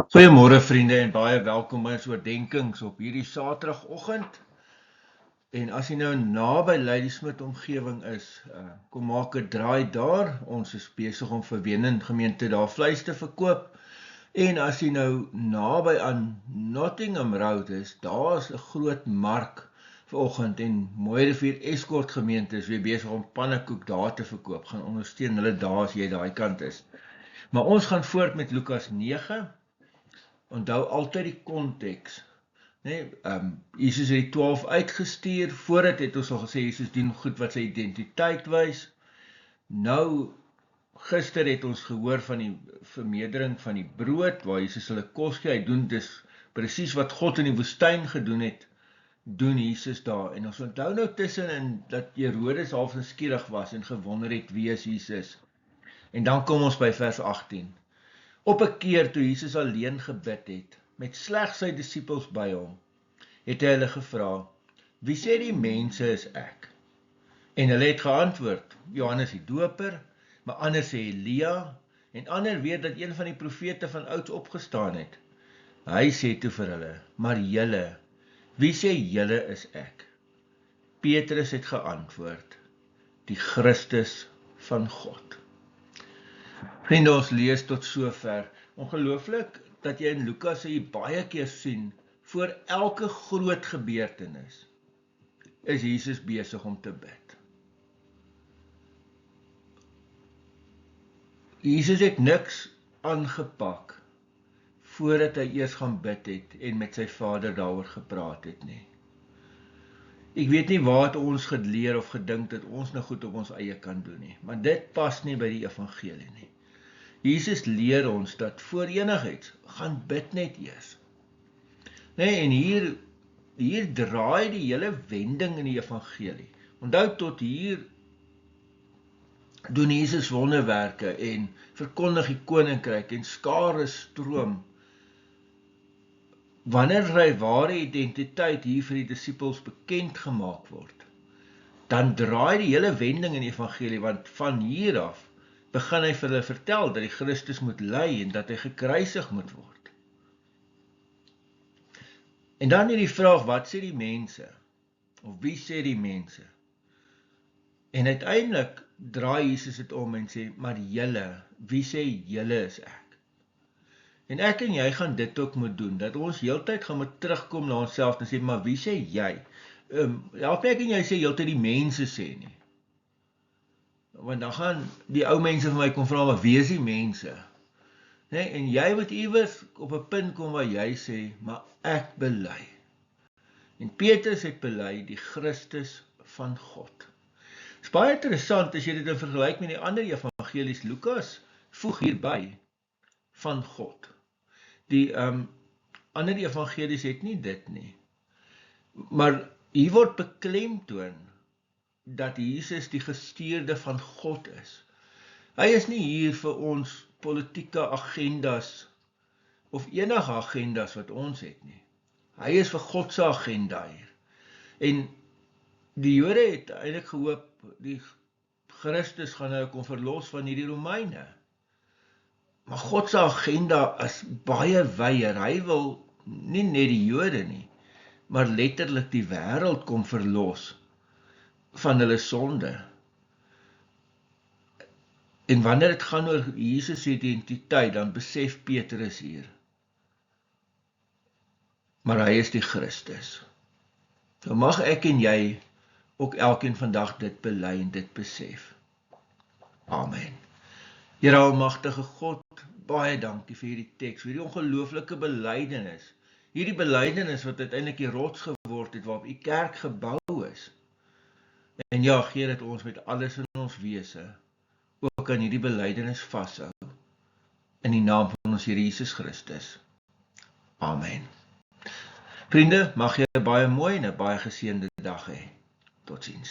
Goeiemôre vriende en baie welkom by ons oordenkings op hierdie Saterdagoggend. En as jy nou naby Ladysmith omgewing is, kom maak 'n draai daar. Ons is besig om vir Wenen gemeente daar vleis te verkoop. En as jy nou naby aan Nottingham Road is, daar is 'n groot mark vanoggend en Mooirivier Escort gemeente is weer besig om pannekoek daar te verkoop. Gaan ondersteun hulle daar as jy daai kant is. Maar ons gaan voort met Lukas 9. Onthou altyd die konteks. Jesus het die 12 uitgestuur. Voordat het ons al gesê, Jesus doen goed wat sy identiteit wys. Nou, gister het ons gehoor van die vermeerdering van die brood, waar Jesus hulle kos gee. Hy doen dis presies wat God in die woestyn gedoen het, doen Jesus daar. En ons onthou nou tussenin dat Herodes half nuuskierig was en gewonder het wie is Jesus. En dan kom ons by vers 18. Op 'n keer toe Jesus alleen gebid het, met slegs sy disippels by hom, het hy hulle gevra, wie sê die mense is ek? En hulle het geantwoord, Johannes die Doper, maar ander sê Elia, en ander weet dat een van die profete van ouds opgestaan het. Hy sê toe vir hulle, maar julle, wie sê julle is ek? Petrus het geantwoord, die Christus van God. Vriende, ons lees tot sover. Ongelooflik dat jy in Lukas hier baie keer sien, voor elke groot gebeurtenis is Jesus besig om te bid. Jesus het niks aangepak voordat hy eers gaan bid het en met sy Vader daaroor gepraat het nie. Ek weet nie waar het ons geleer of gedink dat ons nou goed op ons eie kan doen nie, maar dit pas nie by die evangelie nie. Jesus leer ons dat voor enigiets, gaan bid net eers. En hier draai die hele wending in die evangelie. Onthou tot hier doen Jesus wonderwerke en verkondig die koninkryk en skare stroom. Wanneer sy ware identiteit hier vir die disippels bekend gemaak word, dan draai die hele wending in die evangelie, want van hier af begin hy vir hulle vertel dat die Christus moet ly en dat hy gekruisig moet word. En dan hierdie vraag, wat sê die mense? Of wie sê die mense? En uiteindelik draai Jesus dit om en sê, maar julle, wie sê julle is ek? En ek en jy gaan dit ook moet doen, dat ons heeltyd gaan moet terugkom na onsself en sê, maar wie sê jy? Ek en jy sê heeltyd die mense sê nie. Want dan gaan die ou mense van my kom vra, maar wie is die mense? En jy moet iewers op 'n punt kom waar jy sê, maar ek bely. En Petrus het bely die Christus van God. Het is baie interessant as jy dit in vergelyk met die ander evangelies. Lukas voeg hierby van God. Die ander evangelies het nie dit nie. Maar hier word beklemtoon dat Jesus die gestuurde van God is. Hy is nie hier vir ons politieke agendas of enige agendas wat ons het nie. Hy is vir God se agenda hier. En die Jode het eintlik gehoop, die Christus gaan hulle kon verlos van hierdie Romeine. Maar God se agenda is baie wyer. Hy wil nie net die Jode nie, maar letterlik die wêreld kom verlos van hulle sonde. En wanneer dit gaan oor Jesus se identiteit, dan besef Petrus hier, maar hy is die Christus. So mag ek en jy ook elkeen vandag dit bely en dit besef. Amen. Here almagtige God, baie dankie vir hierdie teks, vir hierdie ongelooflike belydenis. Hierdie belydenis wat uiteindelik die rots geword het, waarop u kerk gebou is. En ja, gee dat ons met alles in ons wese ook aan hierdie belydenis vashou. In die naam van ons Here Jesus Christus. Amen. Vriende, mag jy 'n baie mooi en 'n baie geseënde dag hê. Totsiens.